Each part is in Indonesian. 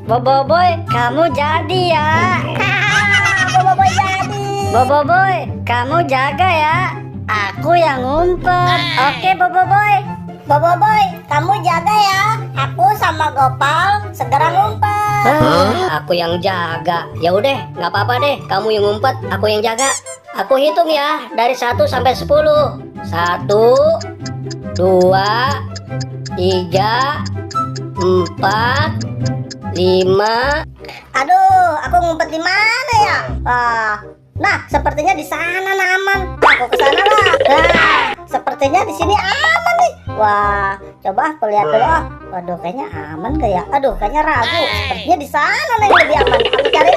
Boboiboy, kamu jadi ya. Boboiboy jadi. Boboiboy, kamu jaga ya. Aku yang ngumpet. Oke, Boboiboy. Boboiboy, kamu jaga ya. Aku sama Gopal segera ngumpet. Aku yang jaga. Ya udah, nggak apa-apa deh. Kamu yang ngumpet, aku yang jaga. Aku hitung ya dari 1 sampai 10. 1, 2, 3, 4, 5. Aduh, aku ngumpet di mana ya? Nah, sepertinya di sana aman. Aku ke sana lah. Nah, sepertinya di sini aman nih. Wah, coba aku lihat dulu. Waduh, kayaknya aman gak ya? Aduh, kayaknya ragu. Sepertinya di sana nih yang lebih aman. Aku cari.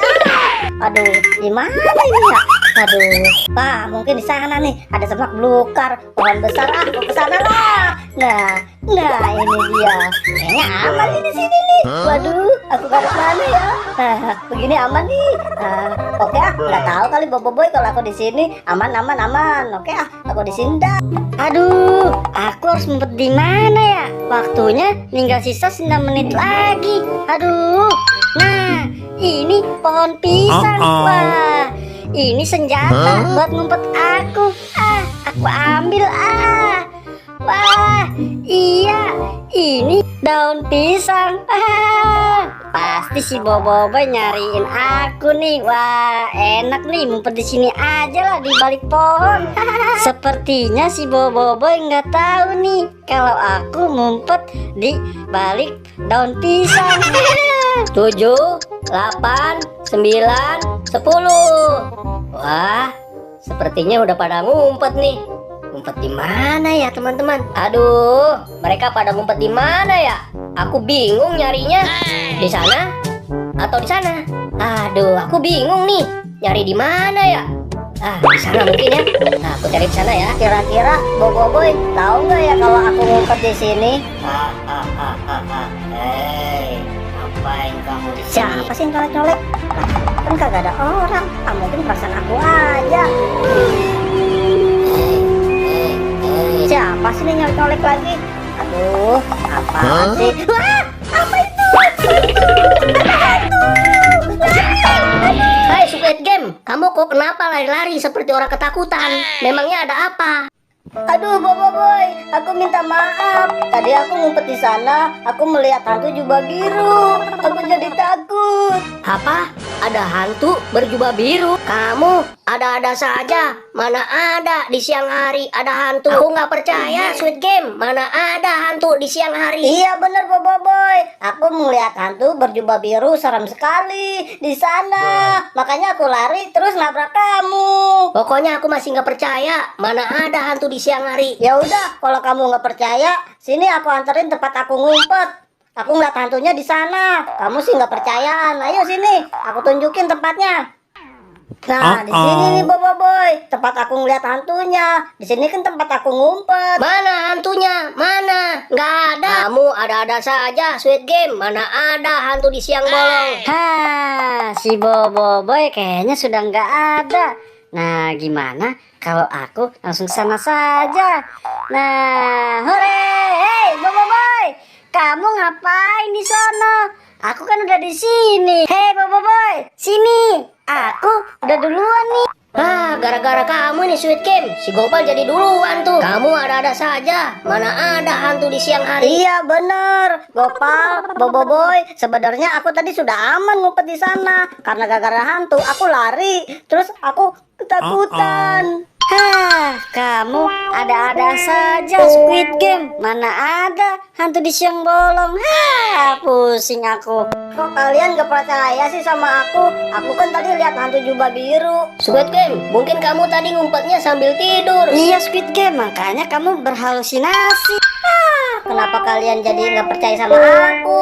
Aduh, di mana ini ya? Aduh, wah, mungkin di sana nih ada semak belukar, pohon besar. Aku ke sana lah. Nah, ini dia. Kayaknya aman nih di sini nih. Waduh, aku ke mana ya? Begini aman nih. Oke, nggak tahu kali Boboiboy kalau aku di sini aman. Oke, aku di sini dah. Aduh, aku harus ngumpet di mana ya? Waktunya tinggal sisa 9 menit lagi. Aduh, nah ini pohon pisang. Wah, ini senjata buat ngumpet aku. Aku ambil. Wah, iya, ini daun pisang. Pasti si Boboiboy nyariin aku nih. Wah, enak nih ngumpet di sini aja lah di balik pohon. Sepertinya si Boboiboy nggak tahu nih kalau aku ngumpet di balik daun pisang. 7, 8, 9, 10. Wah, sepertinya udah pada ngumpet nih. Ngumpet di mana ya teman-teman? Aduh, mereka pada ngumpet di mana ya? Aku bingung nyarinya. Di sana atau di sana? Aduh, aku bingung nih. Nyari di mana ya? Di sana mungkin ya. Nah, aku cari di sana ya. Kira-kira Boboiboy tahu nggak ya kalau aku ngumpet di sini? Hei, ngapain kamu di sini? Siapa sih yang nyolek-nyolek? Kan kagak ada orang. Mungkin perasaan aku aja. Siapa sih yang nyolek-nyolek lagi? Aduh, apaan sih? Wah, apa itu? Ada hantu! Hai Squid Game, kamu kok kenapa lari-lari seperti orang ketakutan? Memangnya ada apa? Aduh, Boboiboy, aku minta maaf. Tadi aku ngumpet di sana, aku melihat hantu jubah biru. Aku jadi takut. Apa? Ada hantu berjubah biru? Kamu ada-ada saja. Mana ada di siang hari ada hantu? Aku nggak percaya, Squid Game. Mana ada hantu di siang hari? Iya bener Boboiboy, aku melihat hantu berjubah biru serem sekali di sana. Makanya aku lari terus nabrak kamu. Pokoknya aku masih nggak percaya. Mana ada hantu di siang hari? Ya udah, kalau kamu nggak percaya, sini aku anterin tempat aku ngumpet. Aku ngeliat hantunya di sana. Kamu sih nggak percayaan. Ayo sini, aku tunjukin tempatnya. Nah, di sini nih Boboiboy, tempat aku ngeliat hantunya. Di sini kan tempat aku ngumpet. Mana hantunya? Mana? Nggak ada. Kamu ada-ada saja, Squid Game. Mana ada hantu di siang bolong? Si Boboiboy kayaknya sudah nggak ada. Nah, gimana kalau aku langsung sana saja? Nah, hore! Hei, Boboiboy, kamu ngapain di sono? Aku kan udah di sini. Hei, Boboiboy, sini. Aku udah duluan nih. Gara-gara kamu nih Squid Game, si Gopal jadi duluan tuh. Kamu ada-ada saja. Mana ada hantu di siang hari? Iya bener, Gopal, Boboiboy. Sebenarnya aku tadi sudah aman ngumpet di sana. Karena gara-gara hantu, aku lari. Terus aku ketakutan. Kamu ada-ada saja Squid Game. Mana ada hantu di siang bolong? Pusing aku. Kok kalian gak percaya sih sama aku? Aku kan tadi lihat hantu jubah biru. Squid Game, mungkin kamu tadi ngumpetnya sambil tidur. Iya Squid Game, makanya kamu berhalusinasi. Kenapa kalian jadi gak percaya sama aku?